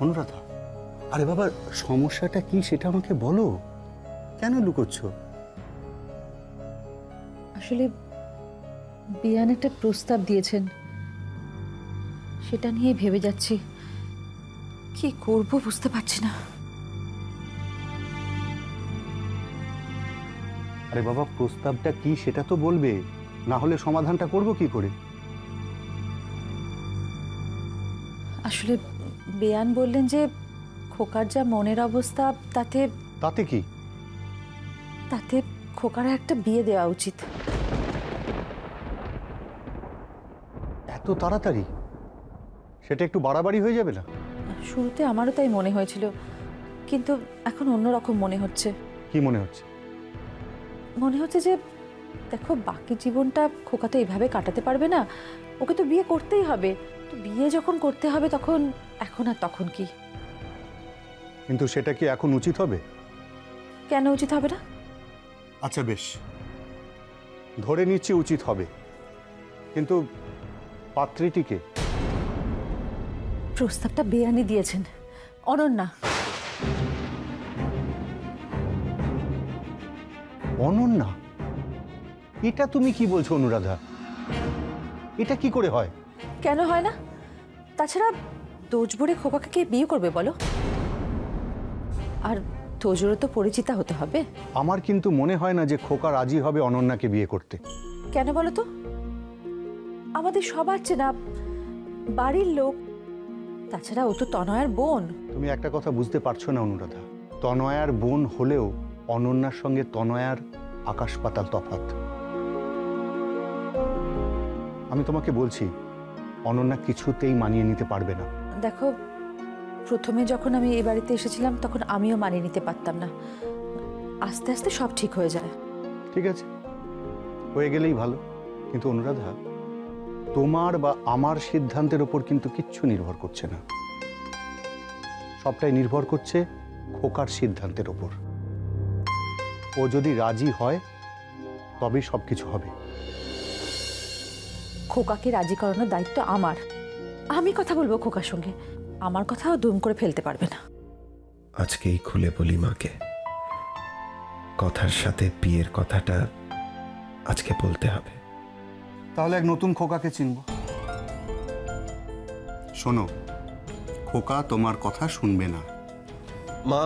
অনুরাধা, আরে বাবা, সমস্যাটা কি সেটা আমাকে বলো। কেন লুকোচ্ছ? আসলে বিয়ান একটা প্রস্তাব দিয়েছেন, সেটা নিয়ে ভেবে যাচ্ছি। কি করব বুঝতে পারছি না। আরে বাবা, প্রস্তাবটা কি সেটা তো বলবে, না হলে সমাধানটা করব কি করে? আসলে বিয়ান বললেন যে খোকার যা মনের অবস্থা, তাতে তাতে কি? তাতে খোকার একটা বিয়ে দেওয়া উচিত। এত তাড়াতাড়ি? সেটা একটু বাড়াবাড়ি হয়ে যাবে না? শুরুতে আমারও তাই মনে হয়েছিল, কিন্তু এখন অন্যরকম মনে হচ্ছে। কি মনে হচ্ছে? মনে হচ্ছে যে দেখো, বাকি জীবনটা খোকা তো এইভাবে কাটাতে পারবে না, ওকে তো বিয়ে করতেই হবে। তো বিয়ে যখন করতে হবে তখন এখন আর তখন কি? কিন্তু সেটা কি এখন উচিত হবে? কেন উচিত হবে না? আচ্ছা বেশ, ধরে নিচ্ছি উচিত হবে, কিন্তু পাত্রীটিকে? প্রস্তাবটা বেয়ানি দিয়েছেন অনন্যা। অনন্যা? এটা তুমি কি বলছো অনুরাধা? এটা কি করে হয়? কেন হয় না? তাছাড়া তোজবরে খোকাকে কে বিয়ে করবে বলো? আর তোজোরও তো পরিচিতা হতে হবে। আমার কিন্তু মনে হয় না যে খোকা রাজি হবে অনন্যাকে বিয়ে করতে। কেন বলো তো? আমাদের সবার চেনা, বাড়ির লোক। তাছাড়া ও তো তনয়ার বোন। তুমি একটা কথা বুঝতে পারছো না অনুরাধা, তনয়ার বোন হলেও অনন্যার সঙ্গে তনয়ার আকাশ পাতাল তফাৎ। আমি তোমাকে বলছি, অনন্যা কিছুতেই মানিয়ে নিতে পারবে না। দেখো, প্রথমে যখন আমি এই বাড়িতে এসেছিলাম তখন আমিও মানিয়ে নিতে পারতাম না। আস্তে আস্তে সব ঠিক হয়ে যায়। ঠিক আছে, হয়ে গেলেই ভালো। কিন্তু অনুরাধা, তোমার বা আমার সিদ্ধান্তের ওপর কিন্তু কিচ্ছু নির্ভর করছে না, সবটাই নির্ভর করছে খোকার সিদ্ধান্তের ওপর। ও যদি রাজি হয় তবেই সবকিছু হবে। খোকাকে রাজি করানোর দায়িত্ব আমার। আমি কথা বলবো খোকার সঙ্গে, আমার কথাও দুম করে ফেলতে পারবে না। আজকেই খুলে বলি মাকে, কথার সাথে বিয়ের কথাটা আজকে বলতে হবে। তাহলে এক নতুন খোকাকে চিনব। শোনো, খোকা তোমার কথা শুনবে না। মা,